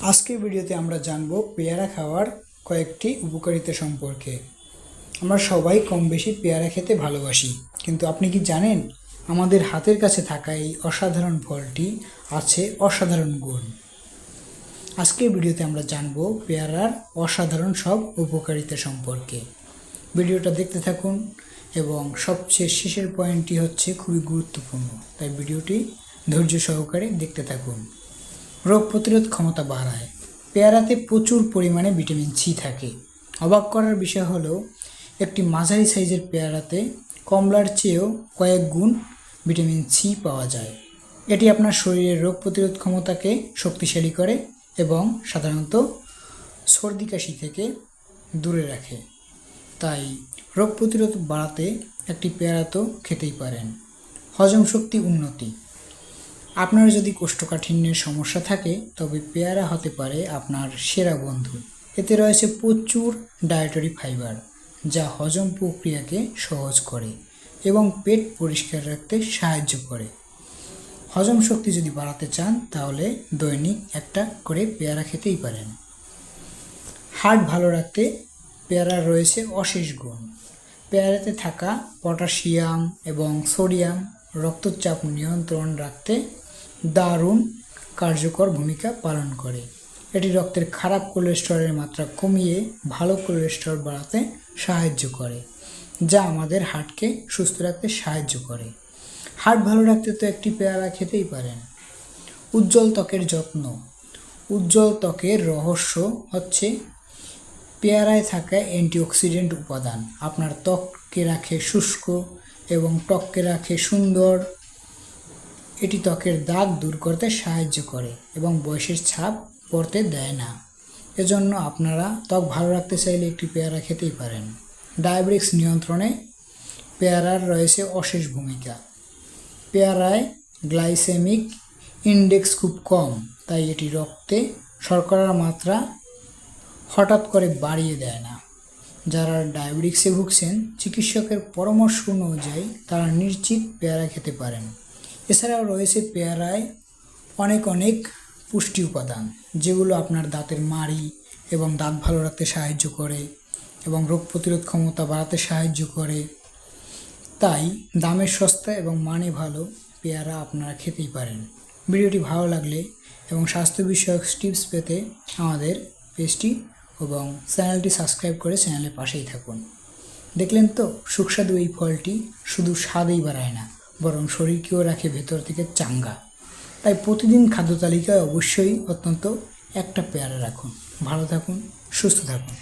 আজকের ভিডিওতে আমরা জানব পেয়ারা খাওয়ার কয়েকটি উপকারিতা সম্পর্কে। আমরা সবাই কম বেশি পেয়ারা খেতে ভালোবাসি, কিন্তু আপনি কি জানেন আমাদের হাতের কাছে থাকা এই অসাধারণ ফলটি আছে অসাধারণ গুণ। আজকের ভিডিওতে আমরা জানব পেয়ারার অসাধারণ সব উপকারিতা সম্পর্কে। ভিডিওটা দেখতে থাকুন এবং সবচেয়ে শেষের পয়েন্টটি হচ্ছে খুবই গুরুত্বপূর্ণ, তাই ভিডিওটি ধৈর্য সহকারে দেখতে থাকুন। রোগ প্রতিরোধ ক্ষমতা বাড়ায়। পেয়ারাতে প্রচুর পরিমাণে ভিটামিন সি থাকে। অবাক করার বিষয় হলো একটি মাঝারি সাইজের পেয়ারাতে কমলার চেয়েও কয়েক গুণ ভিটামিন সি পাওয়া যায়। এটি আপনার শরীরের রোগ প্রতিরোধ ক্ষমতাকে শক্তিশালী করে এবং সাধারণত সর্দি কাশি থেকে দূরে রাখে। তাই রোগ প্রতিরোধ বাড়াতে একটি পেয়ারা তো খেতেই পারেন। হজম শক্তি উন্নতি। আপনার যদি কোষ্ঠকাঠিন্যের সমস্যা থাকে তবে পেয়ারা হতে পারে আপনার সেরা বন্ধু। এতে রয়েছে প্রচুর ডায়েটরি ফাইবার, যা হজম প্রক্রিয়াকে সহজ করে এবং পেট পরিষ্কার রাখতে সাহায্য করে। হজম শক্তি যদি বাড়াতে চান তাহলে দৈনিক একটা করে পেয়ারা খেতেই পারেন। হার্ট ভালো রাখতে পেয়ারার রয়েছে অশেষ গুণ। পেয়ারাতে থাকা পটাশিয়াম এবং সোডিয়াম রক্তচাপ নিয়ন্ত্রণ রাখতে দারুণ কার্যকর ভূমিকা পালন করে। এটি রক্তের খারাপ কোলেস্টেরলের মাত্রা কমিয়ে ভালো কোলেস্টেরল বাড়াতে সাহায্য করে, যা আমাদের হার্টকে সুস্থ রাখতে সাহায্য করে। হার্ট ভালো রাখতে তো একটি পেয়ারা খেতেই পারেন। উজ্জ্বল ত্বকের যত্ন। উজ্জ্বল ত্বকের রহস্য হচ্ছে পেয়ারায় থাকা অ্যান্টিঅক্সিডেন্ট উপাদান। আপনার ত্বককে রাখে শুষ্ক এবং ত্বককে রাখে সুন্দর। এটি ত্বকের দাগ দূর করতে সাহায্য করে এবং বয়সের ছাপ পড়তে দেয় না। এজন্য আপনারা ত্বক ভালো রাখতে চাইলে একটি পেয়ারা খেতেই পারেন। ডায়াবেটিস নিয়ন্ত্রণে পেয়ারার রয়েছে অশেষ ভূমিকা। পেয়ারায় গ্লাইসেমিক ইন্ডেক্স খুব কম, তাই এটি রক্তে শর্করার মাত্রা হঠাৎ করে বাড়িয়ে দেয় না। যারা ডায়াবেটিক্সে ভুগছেন, চিকিৎসকের পরামর্শ অনুযায়ী তারা নিশ্চিত পেয়ারা খেতে পারেন। এছাড়াও রয়েছে পেয়ারায় অনেক পুষ্টি উপাদান, যেগুলো আপনার দাঁতের মাড়ি এবং দাঁত ভালো রাখতে সাহায্য করে এবং রোগ প্রতিরোধ ক্ষমতা বাড়াতে সাহায্য করে। তাই দামে সস্তা এবং মানে ভালো পেয়ারা আপনারা খেতেই পারেন। ভিডিওটি ভালো লাগলে এবং স্বাস্থ্য বিষয়ক টিপস পেতে আমাদের পেজটি এবং চ্যানেলটি সাবস্ক্রাইব করে চ্যানেলের পাশেই থাকুন। দেখলেন তো, সুস্বাদু এই ফলটি শুধু স্বাদেই বাড়ায় না, বরং শরীরকেও রাখে ভেতর থেকে চাঙ্গা। তাই প্রতিদিন খাদ্য তালিকায় অবশ্যই অন্তত একটা পেয়ারা রাখুন। ভালো থাকুন, সুস্থ থাকুন।